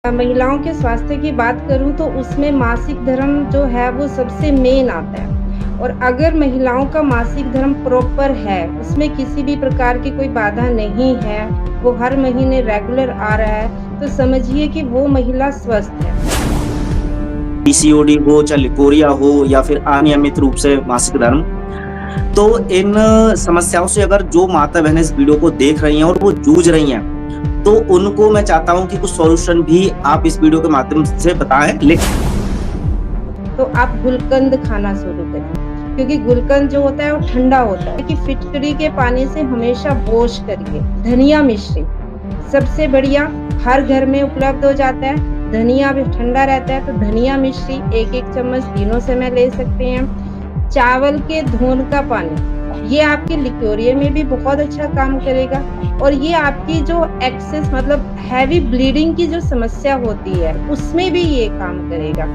महिलाओं के स्वास्थ्य की बात करूँ तो उसमें मासिक धर्म जो है वो सबसे मेन आता है। और अगर महिलाओं का मासिक धर्म प्रॉपर है, उसमें किसी भी प्रकार की कोई बाधा नहीं है, वो हर महीने रेगुलर आ रहा है, तो समझिए कि वो महिला स्वस्थ है। पीसीओडी हो, चाहे लिकोरिया हो या फिर अनियमित रूप से मासिक धर्म, तो इन समस्याओं से अगर जो माता बहनें इस वीडियो को देख रही हैं और वो जूझ रही हैं, तो उनको मैं चाहता हूँ कि कुछ सॉल्यूशन भी आप इस वीडियो के माध्यम से बताएं। तो आप गुलकंद खाना शुरू करिए, क्योंकि गुलकंद जो होता है वो ठंडा होता है कि फिटकरी के पानी से हमेशा वॉश करिए। धनिया मिश्री सबसे बढ़िया, हर घर में उपलब्ध हो जाता है। धनिया भी ठंडा रहता है, तो धनिया मिश्री 1-1 चम्मच तीनों समय ले सकते हैं। चावल के धोन का पानी, ये आपके लिकोरिया में भी बहुत अच्छा काम करेगा। और ये आपकी जो एक्सेस मतलब हैवी ब्लीडिंग की जो समस्या होती है, उसमें भी ये काम करेगा।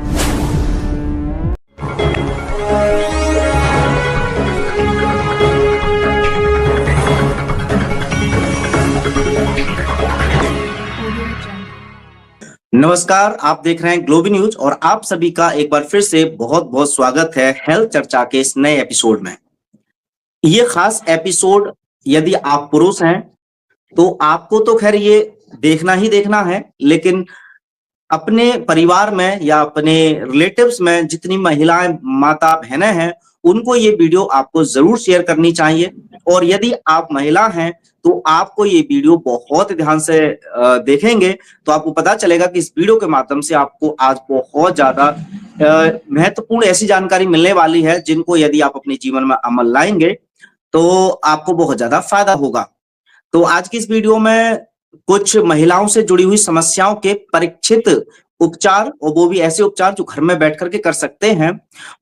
नमस्कार, आप देख रहे हैं ग्लोबी न्यूज और आप सभी का एक बार फिर से बहुत बहुत स्वागत है हेल्थ चर्चा के इस नए एपिसोड में। ये खास एपिसोड यदि आप पुरुष हैं तो आपको तो खैर ये देखना ही देखना है, लेकिन अपने परिवार में या अपने रिलेटिव्स में जितनी महिलाएं माता बहनें हैं, उनको ये वीडियो आपको जरूर शेयर करनी चाहिए। और यदि आप महिला हैं तो आपको ये वीडियो बहुत ध्यान से देखेंगे तो आपको पता चलेगा कि इस वीडियो के माध्यम से आपको आज बहुत ज्यादा महत्वपूर्ण ऐसी जानकारी मिलने वाली है, जिनको यदि आप अपने जीवन में अमल लाएंगे तो आपको बहुत ज्यादा फायदा होगा। तो आज की इस वीडियो में कुछ महिलाओं से जुड़ी हुई समस्याओं के परीक्षित उपचार, और वो भी ऐसे उपचार जो घर में बैठ करके कर सकते हैं,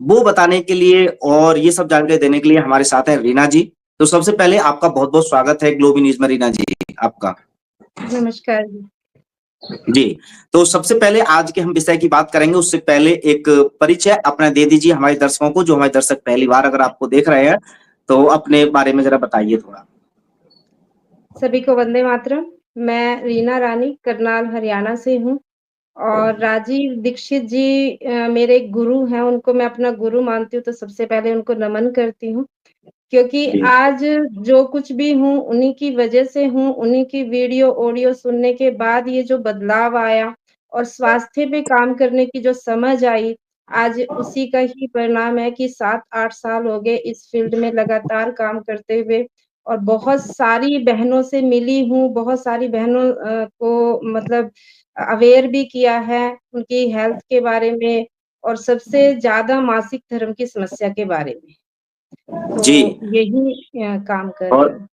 वो बताने के लिए और ये सब जानकारी देने के लिए हमारे साथ है रीना जी। तो सबसे पहले आपका बहुत बहुत स्वागत है ग्लोबी न्यूज में रीना जी, आपका। नमस्कार जी। जी, तो सबसे पहले आज के हम विषय की बात करेंगे, उससे पहले एक परिचय अपना दे दीजिए हमारे दर्शकों को, जो हमारे दर्शक पहली बार अगर आपको देख रहे हैं, तो अपने बारे में जरा बताइए थोड़ा। सभी को वंदे मातरम। मैं रीना रानी करनाल हरियाणा से हूँ और राजीव दीक्षित जी मेरे एक गुरु हैं, उनको मैं अपना गुरु मानती हूँ, तो सबसे पहले उनको नमन करती हूँ। क्योंकि जी, आज जो कुछ भी हूँ, उन्हीं की वजह से हूँ, उन्हीं की वीडियो, ऑडियो सुनने के बाद ये जो बदलाव आया और स्वास्थ्य पे काम करने की जो समझ आई, आज उसी का ही परिणाम है कि 7-8 साल हो गए इस फील्ड में लगातार काम करते हुए। और बहुत सारी बहनों से मिली हूँ, बहुत सारी बहनों को मतलब अवेयर भी किया है उनकी हेल्थ के बारे में और सबसे ज़्यादा मासिक धर्म की समस्या के बारे में। जी। तो यही काम कर रही और हूँ।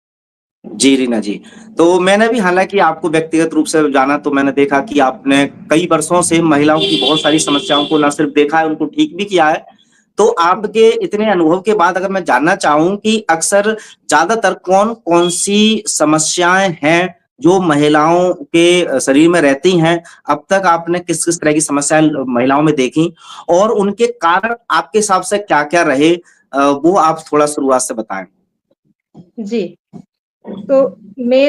जी रीना जी, तो मैंने भी हालांकि आपको व्यक्तिगत रूप से जाना, तो मैंने देखा कि आपने कई वर्षों से महिलाओं की बहुत सारी समस्याओं को न सिर्फ देखा है, उनको ठीक भी किया है। तो आपके इतने अनुभव के बाद अगर मैं जानना चाहूं कि अक्सर ज्यादातर कौन कौन सी समस्याएं हैं जो महिलाओं के शरीर में रहती हैं, अब तक आपने किस किस तरह की समस्याएं महिलाओं में देखी और उनके कारण आपके हिसाब से क्या क्या रहे, वो आप थोड़ा शुरुआत से बताएं। जी, तो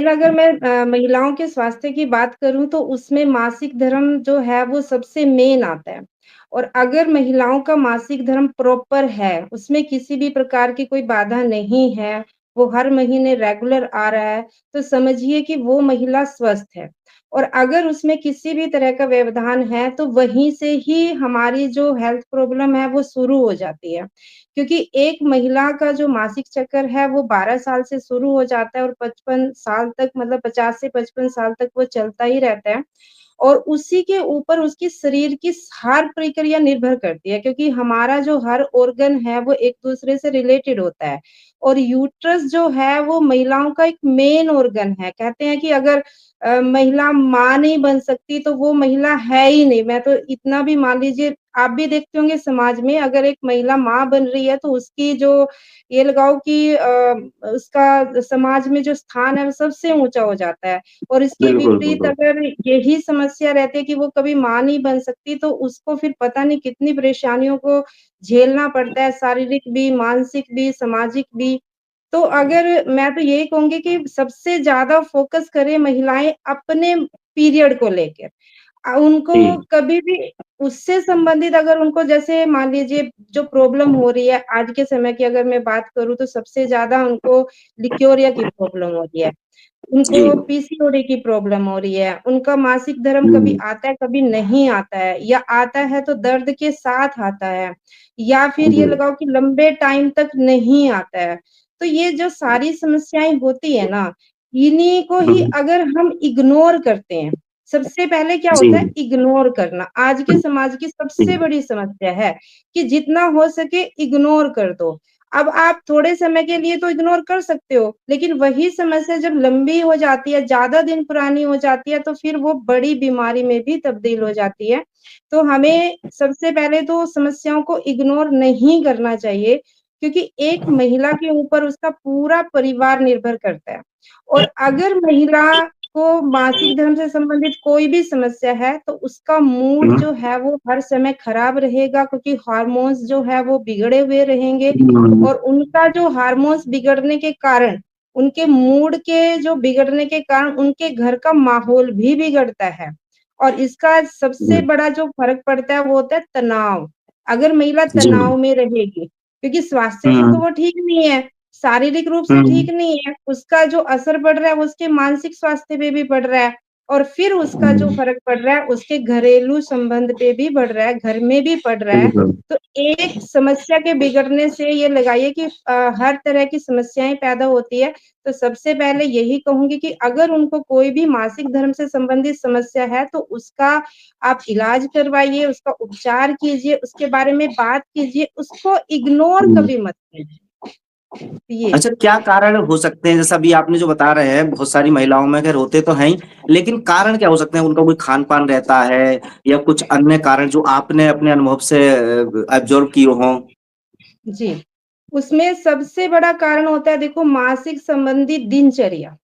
अगर मैं महिलाओं के स्वास्थ्य की बात करूँ तो उसमें मासिक धर्म जो है वो सबसे मेन आता है। और अगर महिलाओं का मासिक धर्म प्रॉपर है, उसमें किसी भी प्रकार की कोई बाधा नहीं है, वो हर महीने रेगुलर आ रहा है, तो समझिए कि वो महिला स्वस्थ है। और अगर उसमें किसी भी तरह का व्यवधान है, तो वहीं से ही हमारी जो हेल्थ प्रॉब्लम है वो शुरू हो जाती है। क्योंकि एक महिला का जो मासिक चक्कर है वो 12 साल से शुरू हो जाता है और 55 साल तक मतलब 50 से 55 साल तक वो चलता ही रहता है। और उसी के ऊपर उसकी शरीर की हर प्रक्रिया निर्भर करती है, क्योंकि हमारा जो हर ऑर्गन है वो एक-दूसरे से रिलेटेड होता है। और यूट्रस जो है वो महिलाओं का एक मेन ऑर्गन है। कहते हैं कि अगर महिला माँ नहीं बन सकती तो वो महिला है ही नहीं। मैं तो इतना भी मान लीजिए, आप भी देखते होंगे समाज में अगर एक महिला माँ बन रही है तो उसकी जो ये लगाओ कि उसका समाज में जो स्थान है वो सबसे ऊँचा हो जाता है। और इसके बिल्कुल विपरीत बिल्कुल। अगर यही समस्या रहती है कि वो कभी माँ नहीं बन सकती, तो उसको फिर पता नहीं कितनी परेशानियों को झेलना पड़ता है, शारीरिक भी, मानसिक भी, सामाजिक भी। तो अगर मैं तो यही कहूँगी कि सबसे ज़्यादा फ़ोकस करें महिलाएँ अपने पीरियड को लेकर। उनको जी, कभी भी उससे संबंधित अगर उनको जैसे मान लीजिए जो प्रॉब्लम हो रही है, आज के समय की अगर मैं बात करूँ तो सबसे ज़्यादा उनको लिकोरिया की प्रॉब्लम हो रही है। जी। उनको पीसीओडी की प्रॉब्लम हो रही है, उनका मासिक धर्म कभी हुँ, आता है, कभी नहीं आता है या आता है तो दर्द के साथ आता है या फिर ये जी। लगाओ कि लंबे टाइम तक नहीं आता है। तो ये जो सारी समस्याएँ होती है ना, इन्हीं को ही हुँ, अगर हम इग्नोर करते हैं, सबसे पहले क्या जी, होता है इग्नोर करना। आज के समाज की जी। सबसे बड़ी समस्या है कि जितना हो सके इग्नोर कर दो। अब आप थोड़े समय के लिए तो इग्नोर कर सकते हो, लेकिन वही समस्या जब लंबी हो जाती है, ज़्यादा दिन पुरानी हो जाती है, तो फिर वो बड़ी बीमारी में भी तब्दील हो जाती है। तो हमें सबसे पहले तो समस्याओं को इग्नोर नहीं करना चाहिए, क्योंकि एक महिला के ऊपर उसका पूरा परिवार निर्भर करता है। और अगर महिला को मासिक धर्म से संबंधित कोई भी समस्या है, तो उसका मूड हुँ, जो है वो हर समय खराब रहेगा क्योंकि हार्मोन्स जो है वो बिगड़े हुए रहेंगे हुँ, और उनका जो हार्मोन्स बिगड़ने के कारण, उनके मूड के जो बिगड़ने के कारण उनके घर का माहौल भी बिगड़ता है। और इसका सबसे हुँ, बड़ा जो फ़र्क पड़ता है वो होता है तनाव। अगर महिला जी। तनाव में रहेगी, क्योंकि स्वास्थ्य से तो हुँ, वो ठीक नहीं है, शारीरिक रूप से हुँ, ठीक नहीं है, उसका जो असर पड़ रहा है वो उसके मानसिक स्वास्थ्य पे भी पड़ रहा है और फिर उसका जो हुँ, फ़र्क पड़ रहा है उसके घरेलू संबंध पे भी बढ़ रहा है, घर में भी पड़ रहा है। बिल्कुल। तो एक समस्या के बिगड़ने से ये लगाइए कि हर तरह की समस्याएँ पैदा होती है। तो सबसे पहले यही कहूँगी कि अगर उनको कोई भी मासिक धर्म से संबंधित समस्या है, तो उसका आप इलाज करवाइए, उसका उपचार कीजिए, उसके बारे में बात कीजिए, उसको इग्नोर हुँ। कभी मत कीजिए। ये अच्छा, क्या कारण हो सकते हैं? जैसा अभी आपने जो बता रहे हैं, बहुत सारी महिलाओं में खैर होते तो हैं ही, लेकिन कारण क्या हो सकते हैं? उनका कोई खान-पान रहता है या कुछ अन्य कारण जो आपने अपने अनुभव से ऑब्ज़र्व किए हों? जी, उसमें सबसे बड़ा कारण होता है देखो मासिक संबंधी दिनचर्या।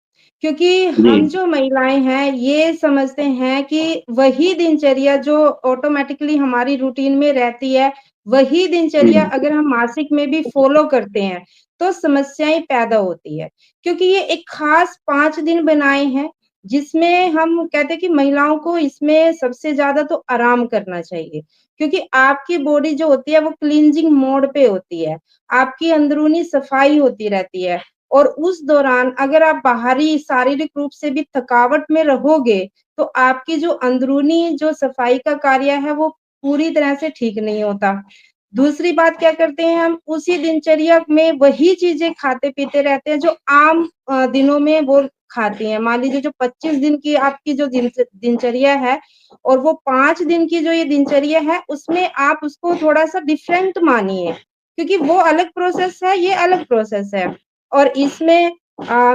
क्योंकि जी। हम जो महिलाएँ हैं ये समझते हैं कि वही दिनचर्या जो ऑटोमैटिकली हमारी रूटीन में रहती है, वही दिनचर्या हुँ, अगर हम मासिक में भी फ़ॉलो करते हैं, तो समस्याएँ पैदा होती है। क्योंकि ये एक ख़ास 5 दिन बनाए हैं, जिसमें हम कहते हैं कि महिलाओं को इसमें सबसे ज़्यादा तो आराम करना चाहिए। क्योंकि आपकी बॉडी जो होती है वो क्लींजिंग मोड पे होती है। आपकी अंदरूनी सफाई होती रहती है और उस दौरान अगर आप बाहरी शारीरिक रूप से भी थकावट में रहोगे, तो आपकी जो अंदरूनी जो सफाई का कार्य है वो पूरी तरह से ठीक नहीं होता। दूसरी बात क्या करते हैं हम उसी दिनचर्या में वही चीज़ें खाते-पीते रहते हैं जो आम दिनों में वो खाती हैं। मान लीजिए जो 25 दिन की आपकी जो दिनचर्या है और वो 5 दिन की जो ये दिनचर्या है, उसमें आप उसको थोड़ा-सा डिफरेंट मानिए, क्योंकि वो अलग प्रोसेस है, ये अलग प्रोसेस है। और इसमें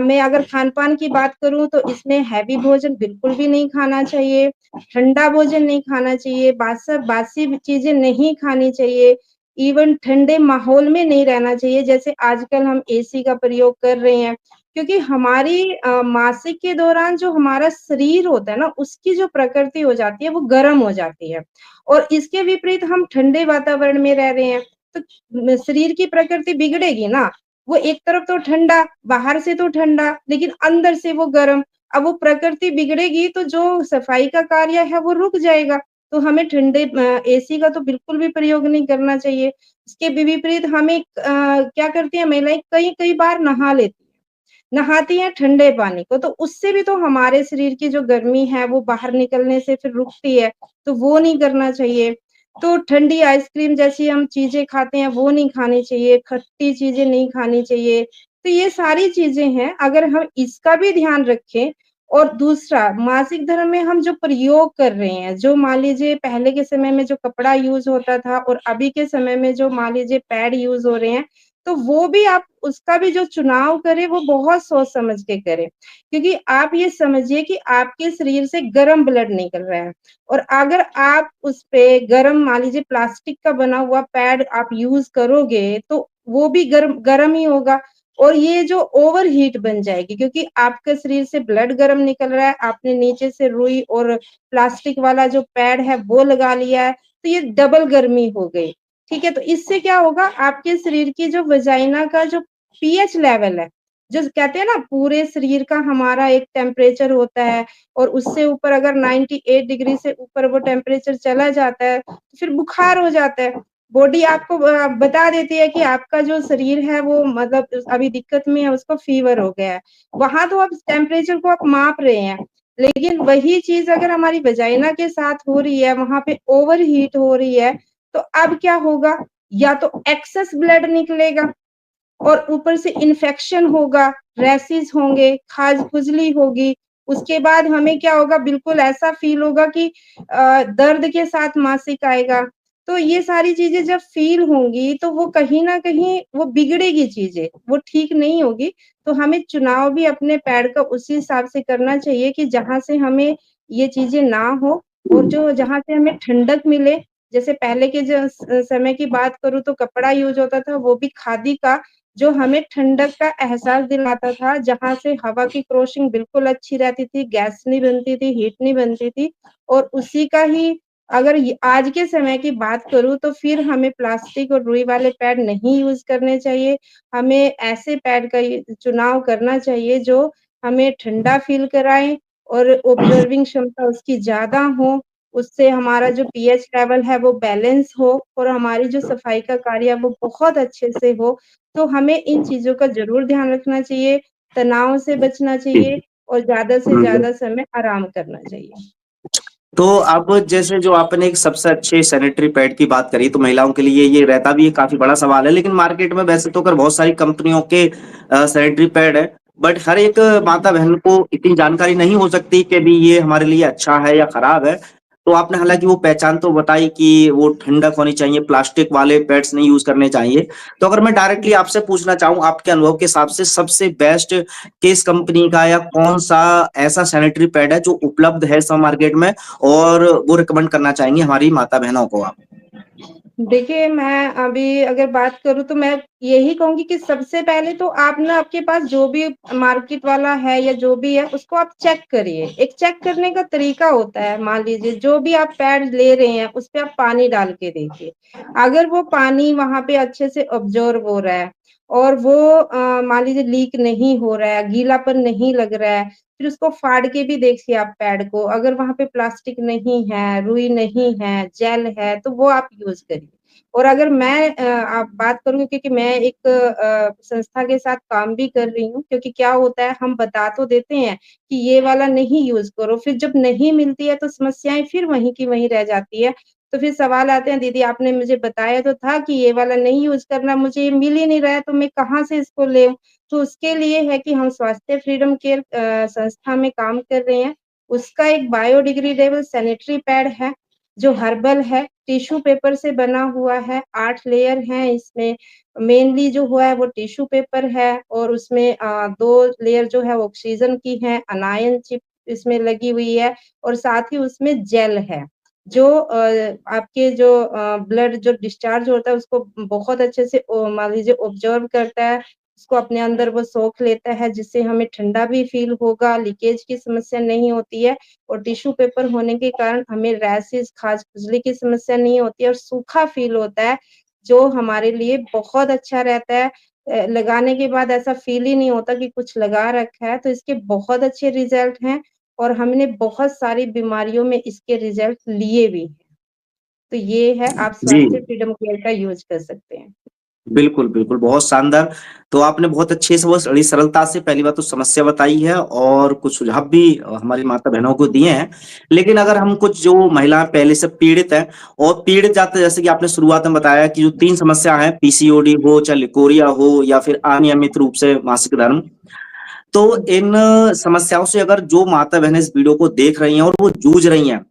मैं अगर खान-पान की बात करूँ तो इसमें हैवी भोजन बिल्कुल भी नहीं खाना चाहिए, ठंडा भोजन नहीं खाना चाहिए, बासी चीज़ें नहीं खानी चाहिए, इवन ठंडे माहौल में नहीं रहना चाहिए, जैसे आजकल हम एसी का प्रयोग कर रहे हैं। क्योंकि हमारी मासिक के दौरान जो हमारा शरीर होता है ना, उसकी जो प्रकृति हो जाती है, वो गर्म हो जाती है और इसके विपरीत हम ठंडे वातावरण में रह रहे हैं, तो शरीर की प्रकृति बिगड़ेगी ना। वो एक तरफ तो ठंडा, बाहर से तो ठंडा, लेकिन अंदर से वो गर्म। अब वो प्रकृति बिगड़ेगी, तो जो सफाई का कार्य है, वो रुक जाएगा। तो हमें ठंडे एसी का तो बिल्कुल भी प्रयोग नहीं करना चाहिए। इसके विपरीत हमें क्या करती हैं महिलाएँ कई-कई बार नहा लेती हैं। नहाती हैं ठंडे पानी को, तो उससे भी तो हमारे शरीर की जो गर्मी है वो बाहर निकलने से फिर रुकती है, तो वो नहीं करना चाहिए। तो ठंडी आइसक्रीम जैसी हम चीज़ें खाते हैं वो नहीं खानी चाहिए, खट्टी चीज़ें नहीं खानी चाहिए। तो ये सारी चीज़ें हैं, अगर हम इसका भी ध्यान रखें और दूसरा मासिक धर्म में हम जो प्रयोग कर रहे हैं, जो मान लीजिए पहले के समय में जो कपड़ा यूज़ होता था और अभी के समय में जो मान लीजिए पैड यूज़ हो रहे हैं, तो वो भी आप उसका भी जो चुनाव करें वो बहुत सोच समझ के करें। क्योंकि आप ये समझिए कि आपके शरीर से गरम ब्लड निकल रहा है और अगर आप उसपे गरम मान लीजिए प्लास्टिक का बना हुआ पैड आप यूज़ करोगे, तो वो भी गरम गरम ही होगा और ये जो ओवर हीट बन जाएगी क्योंकि आपके शरीर से ब्लड गरम निकल रहा है, आपने नीचे से रुई और प्लास्टिक वाला जो पैड है वो लगा लिया है, तो ये डबल गर्मी हो गई। ठीक है? तो इससे क्या होगा आपके शरीर की जो वजाइना का जो पीएच लेवल है, जो कहते हैं ना पूरे शरीर का हमारा एक टेम्परेचर होता है और उससे ऊपर अगर 98 डिग्री से ऊपर वो टेम्परेचर चला जाता है तो फिर बुखार हो जाता है। बॉडी आपको बता देती है कि आपका जो शरीर है वो मतलब अभी दिक्कत में है, उसको फीवर हो गया है। वहाँ तो आप टेम्परेचर को आप माप रहे हैं, लेकिन वही चीज़ अगर हमारी वजाइना के साथ हो रही है, वहाँ पे ओवर हीट हो रही है, तो अब क्या होगा? या तो एक्सेस ब्लड निकलेगा और ऊपर से इन्फेक्शन होगा, रैशेज़ होंगे, खाज-खुजली होगी। उसके बाद हमें क्या होगा, बिल्कुल ऐसा फ़ील होगा कि दर्द के साथ मासिक आएगा। तो ये सारी चीज़ें जब फ़ील होंगी, तो वो कहीं न कहीं वो बिगड़ेगी चीज़ें, वो ठीक नहीं होगी। तो हमें चुनाव भी अपने पैड का उसी हिसाब से करना चाहिए कि जहाँ से हमें ये चीज़ें ना हो और जो जहाँ से हमें ठंडक मिले। जैसे पहले के जो समय की बात करूँ तो कपड़ा यूज़ होता था, वो भी खादी का, जो हमें ठंडक का एहसास दिलाता था, जहाँ से हवा की क्रॉसिंग बिल्कुल अच्छी रहती थी, गैस नहीं बनती थी, हीट नहीं बनती थी और उसी का ही अगर ये आज के समय की बात करूँ तो फिर हमें प्लास्टिक और रुई वाले पैड नहीं यूज़ करने चाहिए। हमें ऐसे पैड का चुनाव करना चाहिए जो हमें ठंडा फ़ील कराएँ और ऑब्ज़र्विंग क्षमता उसकी ज़्यादा हो, उससे हमारा जो पीएच लेवल है वो बैलेंस हो और हमारी जो सफाई का कार्य है वो बहुत अच्छे से हो। तो हमें इन चीज़ों का ज़रूर ध्यान रखना चाहिए, तनाव से बचना जी। चाहिए और ज़्यादा से हम्म। ज़्यादा समय आराम करना चाहिए। तो अब जैसे जो आपने एक सबसे अच्छे सैनिटरी पैड की बात करी, तो महिलाओं के लिए ये रहता भी एक काफी बड़ा सवाल है, लेकिन मार्केट में वैसे तो कर बहुत सारी कंपनियों के सैनिटरी पैड है, बट हर एक माता बहन को इतनी जानकारी नहीं हो सकती कि भी ये हमारे लिए अच्छा है या खराब है। तो आपने हालांकि वो पहचान तो बताई कि वो ठंडक होनी चाहिए, प्लास्टिक वाले पैड्स नहीं यूज करने चाहिए। तो अगर मैं डायरेक्टली आपसे पूछना चाहूँ, आपके अनुभव के हिसाब से सबसे बेस्ट किस कंपनी का या कौन सा ऐसा सैनिटरी पैड है जो उपलब्ध है सब मार्केट में और वो रिकमेंड करना चाहेंगे हमारी माता बहनों को आप? देखिए, मैं अभी अगर बात करूँ तो मैं यही कहूँगी कि सबसे पहले तो आप ना आपके पास जो भी मार्केट वाला है या जो भी है उसको आप चेक करिए। एक चेक करने का तरीका होता है, मान लीजिए जो भी आप पैड ले रहे हैं उस पे आप पानी डाल के देखिए। अगर वो पानी वहाँ पे अच्छे से अब्ज़ॉर्ब हो रहा है और वो मान लीजिए लीक नहीं हो रहा है, गीलापन नहीं लग रहा है, फिर उसको फाड़ के भी देखिए आप पैड को। अगर वहाँ पे प्लास्टिक नहीं है, रुई नहीं है, जेल है, तो वो आप यूज़ करिए। और अगर मैं आप बात करूँ क्योंकि मैं एक संस्था के साथ काम भी कर रही हूँ, क्योंकि क्या होता है हम बता तो देते हैं कि ये वाला नहीं यूज़ करो, फिर जब नहीं मिलती है तो समस्याएँ फिर वहीं की वहीं रह जाती है। तो फिर सवाल आते हैं, दीदी आपने मुझे बताया तो था कि ये वाला नहीं यूज़ करना, मुझे ये मिल ही नहीं रहा है तो मैं कहाँ से इसको लेऊँ? तो उसके लिए है कि हम स्वास्थ्य फ्रीडम केयर संस्था में काम कर रहे हैं। उसका एक बायोडिग्रेडेबल सैनिटरी पैड है, जो हर्बल है, टिश्यू पेपर से बना हुआ है, 8 लेयर हैं इसमें। मेनली जो हुआ है वो टिश्यू पेपर है और उसमें 2 लेयर जो है वो ऑक्सीजन की है, अनायन चिप इसमें लगी हुई है और साथ ही उसमें जेल है, जो आपके जो ब्लड जो डिस्चार्ज होता है उसको बहुत अच्छे से मान लीजिए ऑब्ज़र्व करता है, उसको अपने अंदर वो सोख लेता है, जिससे हमें ठंडा भी फ़ील होगा, लीकेज की समस्या नहीं होती है और टिश्यू पेपर होने के कारण हमें रैशेज़, खाज-खुजली की समस्या नहीं होती है और सूखा फ़ील होता है, जो हमारे लिए बहुत अच्छा रहता है। लगाने के बाद ऐसा फ़ील ही नहीं होता कि कुछ लगा रखा है, तो इसके बहुत अच्छे रिज़ल्ट हैं और हमने बहुत सारी बीमारियों में इसके रिज़ल्ट लिए भी हैं। तो ये है, आप जी, स्वास्थ्य फ्रीडम केयर का यूज़ कर सकते हैं। बिल्कुल, बिल्कुल, बहुत शानदार। तो आपने बहुत अच्छे से, बहुत बड़ी सरलता से पहली बात तो समस्या बताई है और कुछ सुझाव भी हमारी माता-बहनों को दिए हैं। लेकिन अगर हम कुछ जो महिलाएँ पहले से पीड़ित हैं और पीड़ित जाते जैसे कि आपने शुरुआत में बताया कि जो 3 समस्या हैं, पीसीओडी हो, चाहे लिकोरिया हो या फिर अनियमित रूप से मासिक धर्म, तो इन समस्याओं से अगर जो माता-बहनें इस वीडियो को देख रही हैं और वो जूझ रही हैं,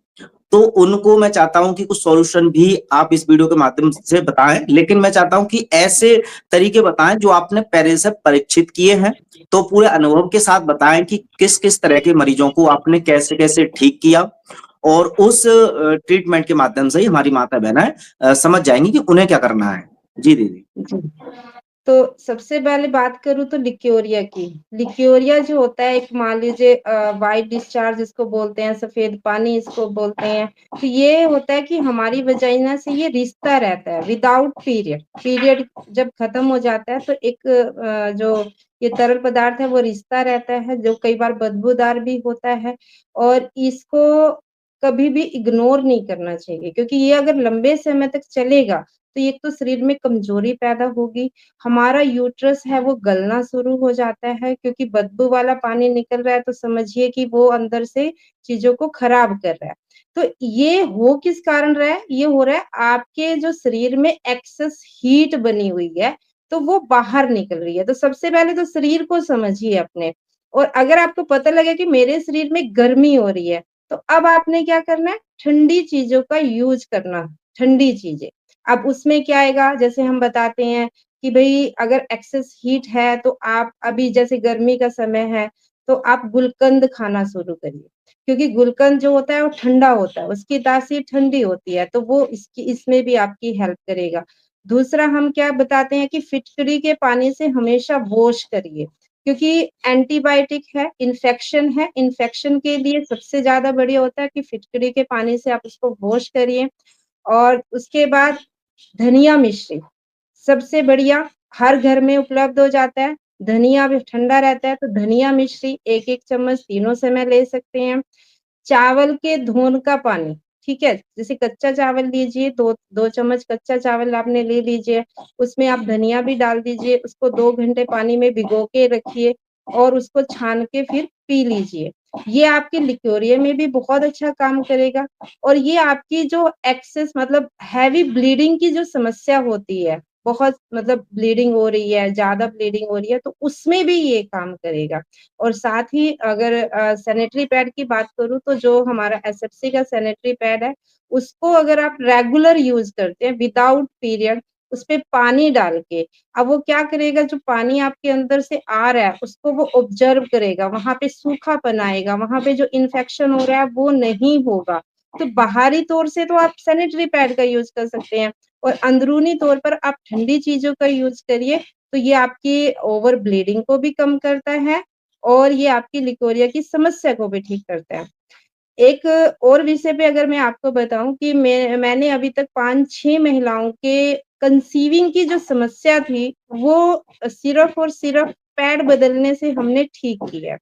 तो उनको मैं चाहता हूँ कि कुछ सॉल्यूशन भी आप इस वीडियो के माध्यम से बताएं, लेकिन मैं चाहता हूँ कि ऐसे तरीके बताएं जो आपने पहले से परीक्षित किए हैं। तो पूरे अनुभव के साथ बताएं कि किस किस तरह के मरीजों को आपने कैसे कैसे ठीक किया और उस ट्रीटमेंट के माध्यम से ही हमारी माता बहनें समझ जाएंगी कि उन्हें क्या करना है। जी दीदी। जी। तो सबसे पहले बात करूँ तो लिक्योरिया की। लिक्योरिया जो होता है, एक मान लीजिए व्हाइट डिस्चार्ज इसको बोलते हैं, सफ़ेद पानी इसको बोलते हैं। तो ये होता है कि हमारी वजाइना से ये रिश्ता रहता है विदाउट पीरियड। पीरियड जब खत्म हो जाता है तो एक जो ये तरल पदार्थ है वो रिसता रहता है, जो कई बार बदबूदार भी होता है और इसको कभी भी इग्नोर नहीं करना चाहिए क्योंकि ये अगर लंबे समय तक चलेगा, तो एक तो शरीर में कमज़ोरी पैदा होगी, हमारा यूट्रस है वो गलना शुरू हो जाता है क्योंकि बदबू वाला पानी निकल रहा है तो समझिए कि वो अंदर से चीज़ों को खराब कर रहा है। तो ये हो किस कारण रहा है? ये हो रहा है आपके जो शरीर में एक्सेस हीट बनी हुई है, तो वो बाहर निकल रही है। तो सबसे पहले तो शरीर को समझिए अपने और अगर आपको पता लगे कि मेरे शरीर में गर्मी हो रही है, तो अब आपने क्या करना है? ठंडी चीज़ों का यूज़ करना, ठंडी चीज़ें। अब उसमें क्या आएगा? जैसे हम बताते हैं कि भई अगर एक्सेस हीट है, तो आप अभी जैसे गर्मी का समय है, तो आप गुलकंद खाना शुरू करिए। क्योंकि गुलकंद जो होता है वो ठंडा होता है, उसकी तासीर ठंडी होती है, तो वो इसमें भी आपकी हेल्प करेगा। दूसरा हम क्या बताते हैं कि फिटकरी के पानी से हमेशा वॉश करिए, क्योंकि एंटीबायोटिक है, इन्फेक्शन के लिए सबसे ज़्यादा बढ़िया होता है कि फिटकरी के पानी से आप उसको वॉश करिए और उसके बाद धनिया मिश्री, सबसे बढ़िया हर घर में उपलब्ध हो जाता है। धनिया भी ठंडा रहता है, तो धनिया मिश्री 1-1 चम्मच तीनों समय ले सकते हैं। चावल के धोन का पानी, ठीक है? जैसे कच्चा चावल लीजिए, 2 चम्मच कच्चा चावल आपने ले लीजिए, उसमें आप धनिया भी डाल दीजिए, उसको 2 घंटे पानी में भिगो के रखिए और उसको छान के फिर पी लीजिए। ये आपके लिकोरिया में भी बहुत अच्छा काम करेगा और ये आपकी जो एक्सेस मतलब हेवी ब्लीडिंग की जो समस्या होती है, बहुत मतलब ब्लीडिंग हो रही है, ज़्यादा ब्लीडिंग हो रही है, तो उसमें भी ये काम करेगा। और साथ ही अगर सैनिटरी पैड की बात करूँ तो जो हमारा एसएफसी का सैनिटरी पैड है, उसको अगर आप रेगुलर यूज़ करते हैं विदाउट पीरियड, उसपे पानी डाल के, अब वो क्या करेगा जो पानी आपके अंदर से आ रहा है, उसको वो ऑब्जर्व करेगा, वहाँ पे सूखापन आएगा, वहाँ पे जो इन्फेक्शन हो रहा है वो नहीं होगा। तो बाहरी तौर से तो आप सैनिटरी पैड का यूज़ कर सकते हैं और अंदरूनी तौर पर आप ठंडी चीज़ों का यूज़ करिए, तो ये आपकी ओवर ब्लीडिंग को भी कम करता है और ये आपकी लिकोरिया की समस्या को भी ठीक करता है। एक और विषय पे अगर मैं आपको बताऊँ कि मैंने अभी तक 5-6 महिलाओं के कंसीविंग की जो समस्या थी, वो सिर्फ़ और सिर्फ़ पैड बदलने से हमने ठीक की है।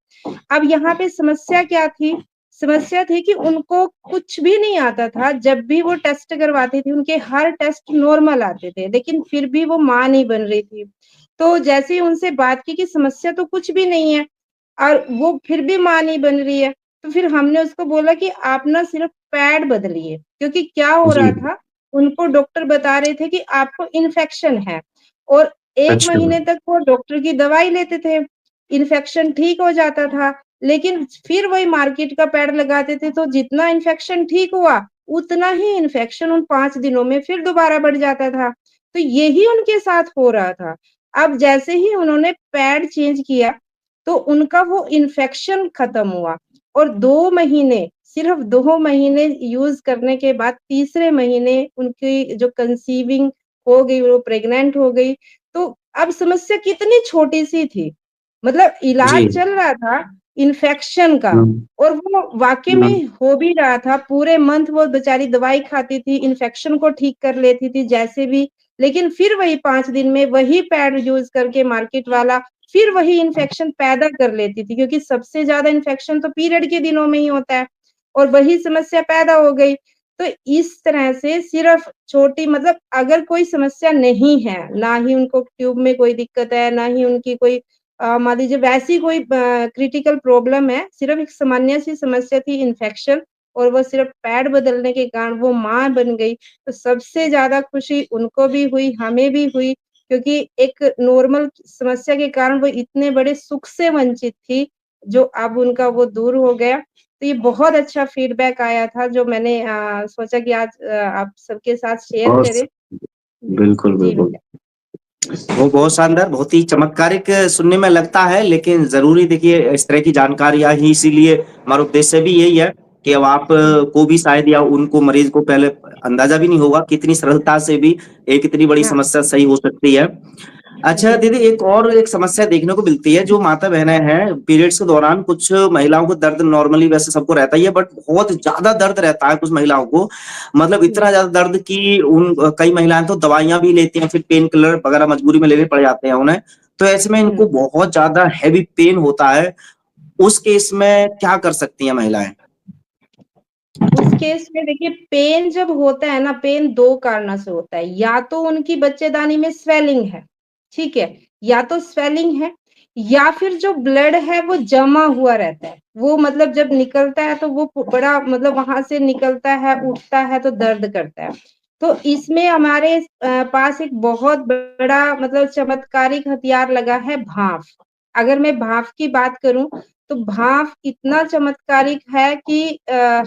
अब यहाँ पे समस्या क्या थी? समस्या थी कि उनको कुछ भी नहीं आता था, जब भी वो टेस्ट करवाती थी, उनके हर टेस्ट नॉर्मल आते थे, लेकिन फिर भी वो माँ नहीं बन रही थी। तो जैसे ही उनसे बात की कि समस्या तो कुछ भी नहीं है और वो फिर भी माँ नहीं बन रही है, तो फिर हमने उसको बोला कि आप ना सिर्फ़ पैड बदलिए, क्योंकि क्या हो जी। रहा था, उनको डॉक्टर बता रहे थे कि आपको इन्फेक्शन है और 1 अच्छा। महीने तक वो डॉक्टर की दवाई लेते थे, इन्फेक्शन ठीक हो जाता था, लेकिन फिर वही मार्केट का पैड लगाते थे, तो जितना इन्फेक्शन ठीक हुआ, उतना ही इन्फेक्शन उन 5 दिनों में फिर दोबारा बढ़ जाता था। तो यही उनके साथ हो रहा था। अब जैसे ही उन्होंने पैड चेंज किया, तो उनका वो इन्फेक्शन खत्म हुआ और 2 महीने, सिर्फ़ 2 महीने यूज़ करने के बाद तीसरे महीने उनकी जो कंसीविंग हो गई, वो प्रेग्नेंट हो गई। तो अब समस्या कितनी छोटी-सी थी, मतलब इलाज जी। चल रहा था इन्फेक्शन का हुँ, और वो वाक़ई हुँ। में हो भी रहा था, पूरे मंथ वो बेचारी दवाई खाती थी, इन्फेक्शन को ठीक कर लेती थी जैसे भी, लेकिन फिर वही 5 दिन में वही पैड यूज़ करके मार्केट वाला फिर वही इन्फेक्शन पैदा कर लेती थी क्योंकि सबसे ज़्यादा इन्फेक्शन तो पीरियड के दिनों में ही होता है और वही समस्या पैदा हो गई। तो इस तरह से सिर्फ़ छोटी मतलब अगर कोई समस्या नहीं है, ना ही उनको ट्यूब में कोई दिक्कत है, ना ही उनकी कोई मान लीजिए वैसी कोई क्रिटिकल प्रॉब्लम है, सिर्फ़ एक सामान्य-सी समस्या थी इन्फेक्शन और वो सिर्फ़ पैड बदलने के कारण वो माँ बन गई, तो सबसे ज़्यादा खुशी उनको भी हुई, हमें भी हुई क्योंकि एक नॉर्मल समस्या के कारण वो इतने बड़े सुख से वंचित थी, जो अब उनका वो दूर हो गया। तो ये बहुत अच्छा फीडबैक आया था जो मैंने सोचा कि आज आप सबके साथ शेयर बहुत करें। बिल्कुल, जी बिल्कुल। भैया। वो बहुत शानदार, बहुत ही चमत्कारिक सुनने में लगता है, लेकिन ज़रूरी देखिए इस तरह की जानकारियाँ ही इसीलिए हमारा उद्देश्य भी यही है कि अब आप को भी शायद या उनको मरीज़ को पहले अंदाज़ा भी नहीं होगा कि इतनी सरलता से भी एक इतनी बड़ी हाँ, समस्या सही हो सकती है। अच्छा जी। दीदी एक समस्या देखने को मिलती है जो माता-बहनें हैं पीरियड्स के दौरान कुछ महिलाओं को दर्द नॉर्मली वैसे सबको रहता ही है बट बहुत ज़्यादा दर्द रहता है कुछ महिलाओं को। मतलब इतना जी, ज़्यादा दर्द कि कई महिलाएँ तो दवाइयाँ भी लेती हैं फिर पेन किलर वगैरह मजबूरी में लेने पड़ जाते हैं उन्हें। तो ऐसे में इनको बहुत ज्यादा हैवी पेन होता है, उस केस में क्या कर सकती हैं महिलाएं? उस केस में देखिए, पेन जब होता है ना, पेन दो कारणों से होता है। या तो उनकी बच्चेदानी में स्वेलिंग है, ठीक है, या तो स्वेलिंग है, या फिर जो ब्लड है वो जमा हुआ रहता है। वो मतलब जब निकलता है तो वो बड़ा मतलब वहां से निकलता है, उठता है तो दर्द करता है। तो इसमें हमारे पास एक बहुत बड़ा मतलब चमत्कारिक हथियार लगा है, भाप। अगर मैं भाप की बात करूं तो भाप इतना चमत्कारिक है कि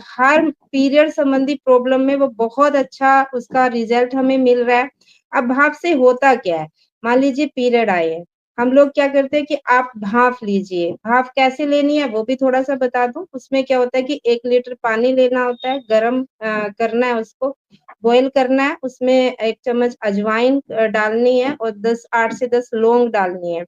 हर पीरियड संबंधी प्रॉब्लम में वो बहुत अच्छा उसका रिजल्ट हमें मिल रहा है। अब भाप से होता क्या है, मान लीजिए पीरियड आए हैं, हम लोग क्या करते हैं कि आप भाप लीजिए। भाप कैसे लेनी है वो भी थोड़ा सा बता दूं। उसमें क्या होता है कि 1 लीटर पानी लेना होता है, गर्म करना है, उसको बॉईल करना है, उसमें 1 चम्मच अजवाइन डालनी है और 8 से 10 लौंग डालनी है।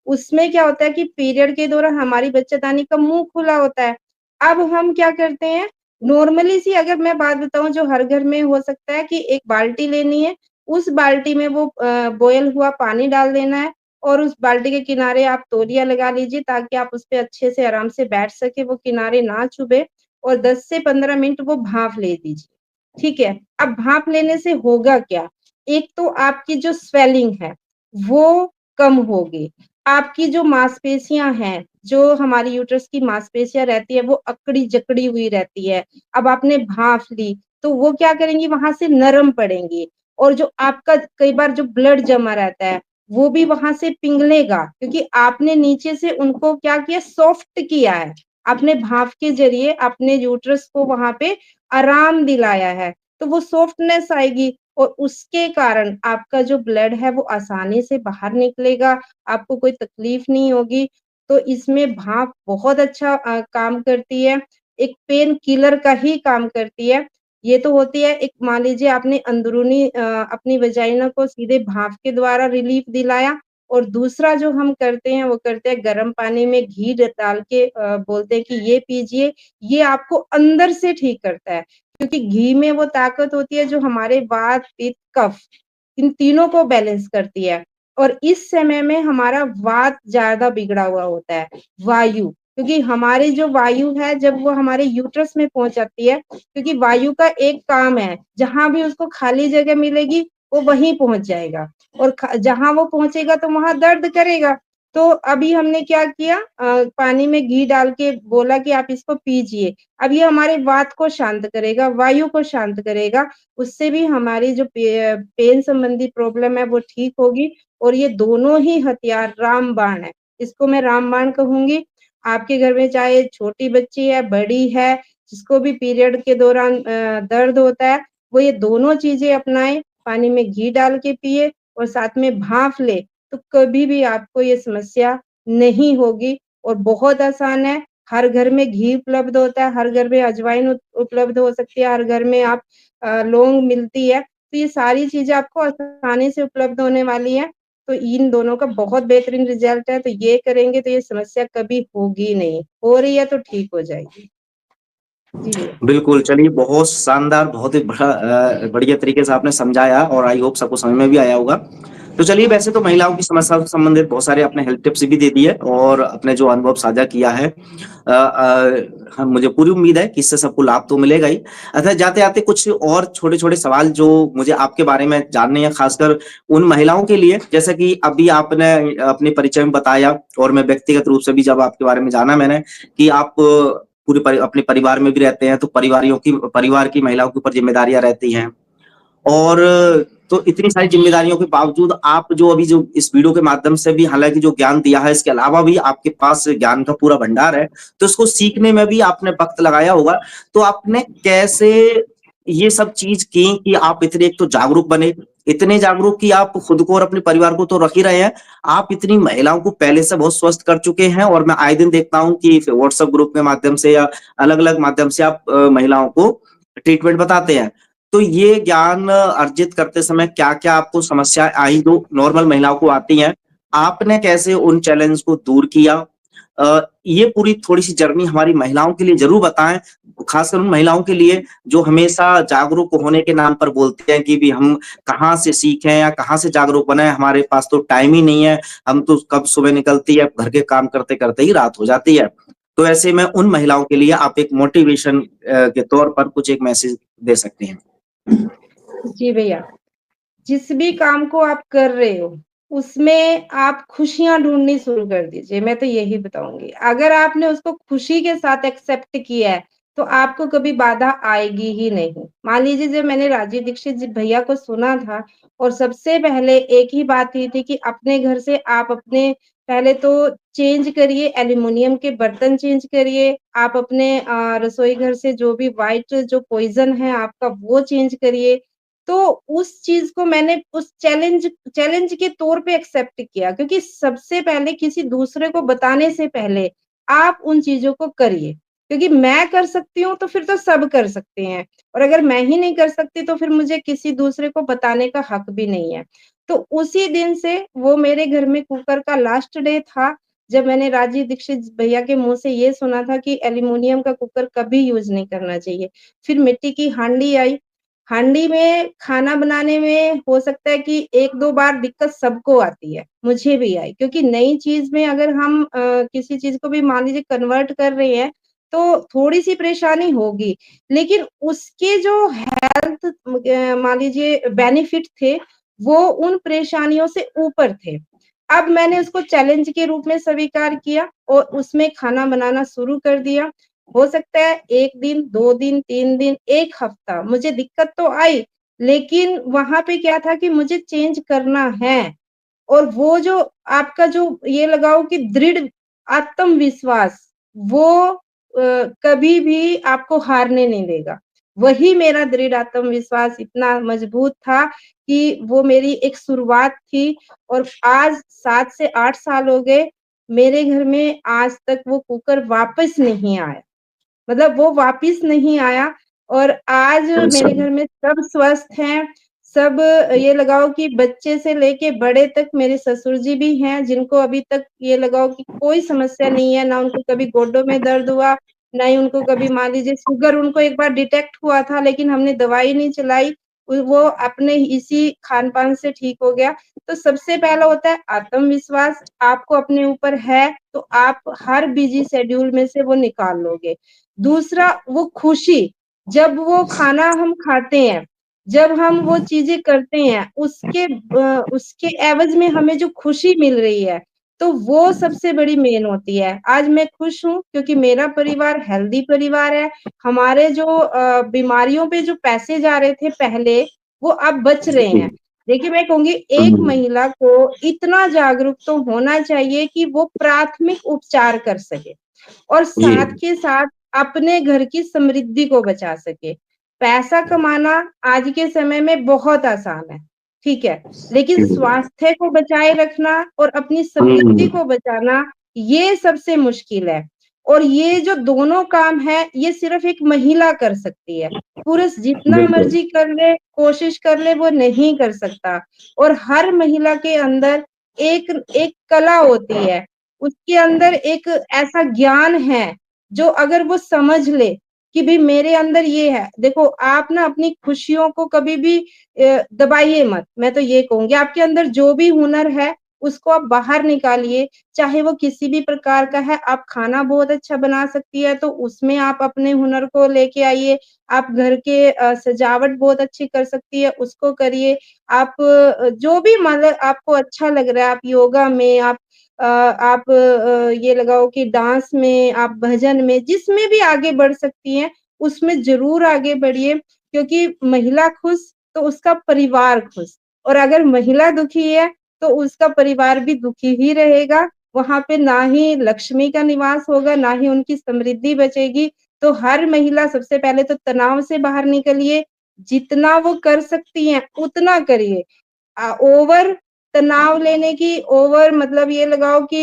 उसमें क्या होता है कि पीरियड के दौरान हमारी बच्चेदानी का मुंह खुला होता है। अब हम क्या करते हैं, नॉर्मली सी अगर मैं बात बताऊं जो हर घर में हो सकता है कि एक बाल्टी लेनी है, उस बाल्टी में वो बॉयल हुआ पानी डाल देना है और उस बाल्टी के किनारे आप तौलिया लगा लीजिए ताकि आप उस पे अच्छे से आराम से बैठ सके, वो किनारे ना चुभे, और 10 से 15 मिनट वो भाप ले दीजिए। ठीक है, अब भाप लेने से होगा क्या, एक तो आपकी जो स्वेलिंग है वो कम होगी, आपकी जो मांसपेशियां हैं, जो हमारी यूट्रस की मांसपेशियां रहती है वो अकड़ी जकड़ी हुई रहती है। अब आपने भाप ली तो वो क्या करेंगी, वहां से नरम पड़ेंगी, और जो आपका कई बार जो ब्लड जमा रहता है वो भी वहां से पिघलेगा, क्योंकि आपने नीचे से उनको क्या किया, सॉफ्ट किया है। आपने भाप के जरिए अपने यूट्रस को वहां पे आराम दिलाया है, तो वो सॉफ्टनेस आएगी और उसके कारण आपका जो ब्लड है वो आसानी से बाहर निकलेगा, आपको कोई तकलीफ नहीं होगी। तो इसमें भाप बहुत अच्छा काम करती है, एक पेन किलर का ही काम करती है। ये तो होती है एक, मान लीजिए आपने अंदरूनी अपनी वजाइना को सीधे भाप के द्वारा रिलीफ दिलाया, और दूसरा जो हम करते हैं वो करते हैं गर्म पानी में घी डाल के बोलते हैं कि ये पीजिए, ये आपको अंदर से ठीक करता है, क्योंकि घी में वो ताकत होती है जो हमारे वात पित्त कफ इन तीनों को बैलेंस करती है। और इस समय में हमारा वात ज्यादा बिगड़ा हुआ होता है, वायु, क्योंकि हमारी जो वायु है जब वो हमारे यूट्रस में पहुंच जाती है, क्योंकि वायु का एक काम है, जहां भी उसको खाली जगह मिलेगी वो वहीं पहुंच जाएगा, और जहां वो पहुंचेगा तो वहां दर्द करेगा। तो अभी हमने क्या किया, पानी में घी डाल के बोला कि आप इसको पीजिए, अब ये हमारे वात को शांत करेगा, वायु को शांत करेगा, उससे भी हमारी जो पेन संबंधी प्रॉब्लम है वो ठीक होगी। और ये दोनों ही हथियार रामबाण है, इसको मैं रामबाण कहूंगी। आपके घर में चाहे छोटी बच्ची है, बड़ी है, जिसको भी पीरियड के दौरान दर्द होता है, वो ये दोनों चीजें अपनाएं, पानी में घी डाल के पिए और साथ में भाप ले, तो कभी भी आपको ये समस्या नहीं होगी। और बहुत आसान है, हर घर में घी उपलब्ध होता है, हर घर में अजवाइन उपलब्ध हो सकती है, हर घर में आप लौंग मिलती है, तो ये सारी चीजें आपको आसानी से उपलब्ध होने वाली है। तो इन दोनों का बहुत बेहतरीन रिजल्ट है, तो ये करेंगे तो ये समस्या कभी होगी नहीं, हो रही है तो ठीक हो जाएगी। जी भैया। बिल्कुल, चलिए बहुत शानदार, बहुत ही बढ़िया तरीके से आपने समझाया और आई होप सबको समझ में भी आया होगा। तो चलिए, वैसे तो महिलाओं की समस्या से संबंधित बहुत सारे आपने हेल्थ टिप्स भी दे दिए और अपने जो अनुभव साझा किया है, हम मुझे पूरी उम्मीद है कि इससे सबको लाभ तो मिलेगा ही। अच्छा, जाते-आते कुछ और छोटे-छोटे सवाल जो मुझे आपके बारे में जानने हैं, खासकर उन महिलाओं के लिए, जैसे कि अभी आपने अपने परिचय में बताया और मैं व्यक्तिगत रूप से भी जब आपके बारे में जाना मैंने कि आप अपने परिवार में भी रहते हैं, तो परिवार की महिलाओं के ऊपर ज़िम्मेदारियाँ रहती हैं। और तो इतनी सारी ज़िम्मेदारियों के बावजूद आप जो अभी जो इस वीडियो के माध्यम से भी हालाँकि जो ज्ञान दिया है, इसके अलावा भी आपके पास ज्ञान का पूरा भंडार है, तो इसको सीखने में भी आपने वक़्त लगाया होगा। तो आपने कैसे ये सब चीज़ की कि आप इतने एक तो जागरूक बने, इतने जागरूक कि आप खुद को और अपने परिवार को तो रख ही रहे हैं, आप इतनी महिलाओं को पहले से बहुत स्वस्थ कर चुके हैं और मैं आए दिन देखता हूँ कि व्हाट्सएप ग्रुप के माध्यम से या अलग-अलग माध्यम से आप महिलाओं को ट्रीटमेंट बताते हैं। तो ये ज्ञान अर्जित करते समय क्या-क्या आपको समस्याएँ आई जो नॉर्मल महिलाओं को आती हैं? आपने कैसे उन चैलेंज को दूर किया? ये पूरी थोड़ी-सी जर्नी हमारी महिलाओं के लिए ज़रूर बताएँ, खासकर उन महिलाओं के लिए जो हमेशा जागरूक होने के नाम पर बोलते हैं कि भी हम कहाँ से सीखें या कहाँ से जागरूक बनें, हमारे पास तो टाइम ही नहीं है, हम तो कब सुबह निकलती है, घर के काम करते-करते ही रात हो जाती है। तो ऐसे में उन महिलाओं के लिए आप एक मोटिवेशन के तौर पर कुछ एक मैसेज दे सकते हैं। जी भैया, जिस भी काम को आप कर रहे हो, उसमें आप खुशियाँ ढूँढनी शुरू कर दीजिए, मैं तो यही बताऊँगी। अगर आपने उसको खुशी के साथ एक्सेप्ट किया है, तो आपको कभी बाधा आएगी ही नहीं। मान लीजिए जब मैंने राजीव दीक्षित जी भैया को सुना था और सबसे पहले एक ही बात ये थी कि अपने घर से आप अपने पहले तो चेंज करिए, एल्यूमीनियम के बर्तन चेंज करिए, आप अपने रसोई घर से जो भी व्हाइट जो पॉइज़न है आपका वो चेंज करिए। तो उस चीज़ को मैंने उस चैलेंज चैलेंज के तौर पे एक्सेप्ट किया क्योंकि सबसे पहले किसी दूसरे को बताने से पहले आप उन चीज़ों को करिए। क्योंकि मैं कर सकती हूँ तो फिर तो सब कर सकते हैं और अगर मैं ही नहीं कर सकती तो फिर मुझे किसी दूसरे को बताने का हक भी नहीं है। तो उसी दिन से वो मेरे घर में कुकर का लास्ट डे था, जब मैंने राजीव दीक्षित भैया के मुँह से ये सुना था कि एल्यूमीनियम का कुकर कभी यूज़ नहीं करना चाहिए। फिर मिट्टी की हांडी आई, हांडी में खाना बनाने में हो सकता है कि 1-2 बार दिक्कत सबको आती है, मुझे भी आई क्योंकि नई चीज़ में अगर हम किसी चीज़ को भी मान लीजिए कन्वर्ट कर रहे हैं, तो थोड़ी-सी परेशानी होगी। लेकिन उसके जो हेल्थ मान लीजिए बेनिफिट थे, वो उन परेशानियों से ऊपर थे। अब मैंने उसको चैलेंज के रूप में स्वीकार किया और उसमें खाना बनाना शुरू कर दिया। हो सकता है 1 दिन, 2 दिन, 3 दिन, 1 हफ्ता मुझे दिक्कत तो आई, लेकिन वहाँ पे क्या था कि मुझे चेंज करना है और वो जो आपका जो ये लगाओ कि दृढ़ आत्मविश्वास, वो कभी भी आपको हारने नहीं देगा। वही मेरा दृढ़ आत्मविश्वास इतना मजबूत था कि वो मेरी एक शुरुआत थी और आज 7 से 8 साल हो गए, मेरे घर में आज तक वो कुकर वापस नहीं आया। मतलब वो वापिस नहीं आया और आज मेरे घर में सब स्वस्थ हैं, सब ये लगाओ कि बच्चे से लेके बड़े तक मेरे ससुर जी भी हैं, जिनको अभी तक ये लगाओ कि कोई समस्या नहीं है, ना उनको कभी गोड्डों में दर्द हुआ, ना ही उनको कभी मान लीजिए शुगर उनको एक बार डिटेक्ट हुआ था, लेकिन हमने दवाई नहीं चलाई, वो अपने इसी खान-पान से ठीक हो गया। तो सबसे पहला होता है आत्मविश्वास, आपको अपने ऊपर है, तो आप हर बिज़ी शेड्यूल में से वो निकाल लोगे। दूसरा वो खुशी, जब वो खाना हम खाते हैं, जब हम वो चीज़ें करते हैं, उसके एवज़ में हमें जो खुशी मिल रही है, तो वो सबसे बड़ी मेन होती है। आज मैं खुश हूँ क्योंकि मेरा परिवार हेल्दी परिवार है, हमारे जो बीमारियों पे जो पैसे जा रहे थे पहले, वो अब बच रहे हैं। देखिए, मैं कहूँगी एक हुँ, महिला को इतना जागरूक तो होना चाहिए कि वो प्राथमिक उपचार कर सके। और जी। साथ के साथ अपने घर की समृद्धि को बचा सके। पैसा कमाना आज के समय में बहुत आसान है, ठीक है? लेकिन स्वास्थ्य को बचाए रखना और अपनी समृद्धि हुँ, को बचाना, ये सबसे मुश्किल है। और ये जो दोनों काम हैं, ये सिर्फ़ एक महिला कर सकती है। पुरुष जितना बिल्कुल। मर्ज़ी कर ले, कोशिश कर ले, वो नहीं कर सकता। और हर महिला के अंदर एक एक कला होती है। उसके अंदर एक ऐसा ज्ञान है, जो अगर वो समझ ले कि भई मेरे अंदर ये है। देखो, आप ना अपनी खुशियों को कभी भी दबाइए मत, मैं तो ये कहूँगी। आपके अंदर जो भी हुनर है, उसको आप बाहर निकालिए, चाहे वो किसी भी प्रकार का है। आप खाना बहुत अच्छा बना सकती है, तो उसमें आप अपने हुनर को लेके आइए। आप घर के सजावट बहुत अच्छी कर सकती है, उसको करिए। आप जो भी मतलब आपको अच्छा लग रहा है, आप योगा में, आप ये लगाओ कि डांस में, आप भजन में, जिसमें भी आगे बढ़ सकती हैं, उसमें ज़रूर आगे बढ़िए क्योंकि महिला खुश, तो उसका परिवार खुश और अगर महिला दुखी है, तो उसका परिवार भी दुखी ही रहेगा। वहाँ पे ना ही लक्ष्मी का निवास होगा, ना ही उनकी समृद्धि बचेगी। तो हर महिला सबसे पहले तो तनाव से बाहर निकलिए, जितना वो कर सकती हैं, उतना करिए। ओवर तनाव लेने की ओवर मतलब ये लगाओ कि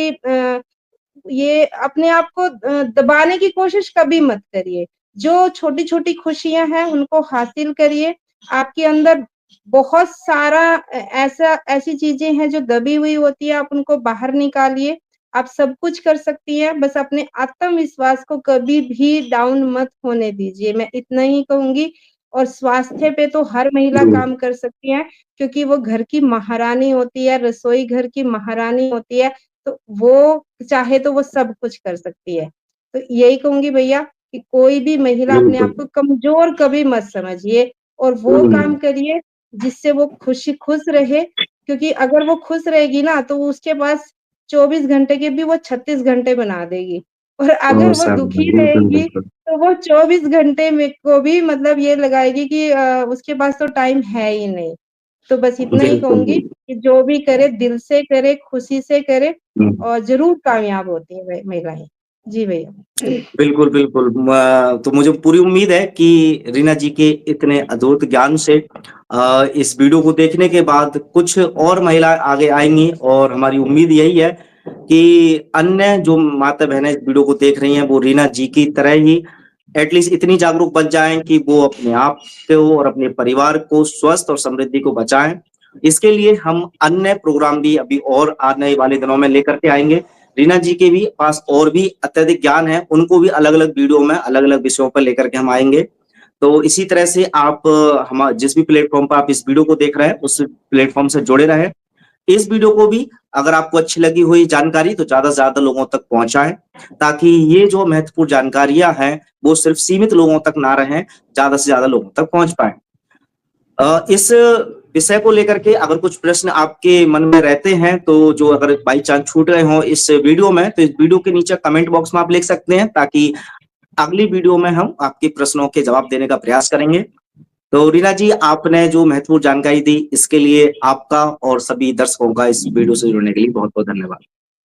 ये अपने आप को दबाने की कोशिश कभी मत करिए। जो छोटी-छोटी खुशियाँ हैं उनको हासिल करिए। आपके अंदर बहुत सारा ऐसा ऐसी चीज़ें हैं जो दबी हुई होती है, आप उनको बाहर निकालिए। आप सब कुछ कर सकती हैं, बस अपने आत्मविश्वास को कभी भी डाउन मत होने दीजिए, मैं इतना ही कहूँगी। और स्वास्थ्य पे तो हर महिला जी, काम कर सकती है, क्योंकि वो घर की महारानी होती है, रसोई घर की महारानी होती है, तो वो चाहे तो वो सब कुछ कर सकती है। तो यही कहूँगी भैया कि कोई भी महिला अपने आप बिल्कुल। को कमज़ोर कभी मत समझिए और वो काम हुँ, करिए जिससे वो खुश रहे, क्योंकि अगर वो खुश रहेगी ना तो उसके पास 24 घंटे के भी वो 36 घंटे बना देगी और अगर बहुत वो सारा दुखी बिल्कुल, रहेगी बिल्कुल। तो वो 24 घंटे में को भी मतलब ये लगाएगी कि उसके पास तो टाइम है ही नहीं। तो बस इतना ही बिल्कुल, कहूँगी बिल्कुल। कि जो भी करे दिल से करे, खुशी से करे हुँ। और ज़रूर कामयाब होती हैं महिलाएँ। जी भैया। बिल्कुल, बिल्कुल। तो मुझे पूरी उम्मीद है कि रीना जी के इतने अद्भुत ज्ञान से इस वीडियो को देखने के बाद कुछ और महिलाएँ आगे आएँगी और हमारी उम्मीद यही है कि अन्य जो माता-बहनें इस वीडियो को देख रही हैं, वो रीना जी की तरह ही एटलीस्ट इतनी जागरूक बन जाएँ कि वो अपने आप को और अपने परिवार को स्वस्थ और समृद्धि को बचाएँ। इसके लिए हम अन्य प्रोग्राम भी अभी और आने वाले दिनों में लेकर के आएँगे। रीना जी के भी पास और भी अत्यधिक ज्ञान है, उनको भी अलग-अलग वीडियो में अलग-अलग विषयों पर लेकर के हम आएँगे। तो इसी तरह से आप हम जिस भी प्लेटफ़ॉर्म पर आप इस वीडियो को देख रहे हैं, उस प्लेटफ़ॉर्म से जुड़े रहें। इस वीडियो को भी अगर आपको अच्छी लगी हुई जानकारी तो ज़्यादा से ज़्यादा लोगों तक पहुँचाएँ, ताकि ये जो महत्वपूर्ण जानकारियाँ हैं, वो सिर्फ़ सीमित लोगों तक ना रहें, ज़्यादा से ज़्यादा लोगों तक पहुँच पाएँ। इस विषय को लेकर के अगर कुछ प्रश्न आपके मन में रहते हैं, तो जो अगर बाई चांस छूट गए हों इस वीडियो में, तो इस वीडियो के नीचे कमेंट बॉक्स में आप लिख सकते हैं, ताकि अगली वीडियो में हम आपके प्रश्नों के जवाब देने का प्रयास करेंगे। तो रीना जी, आपने जो महत्वपूर्ण जानकारी दी, इसके लिए आपका और सभी दर्शकों का इस वीडियो से जुड़ने के लिए बहुत-बहुत धन्यवाद।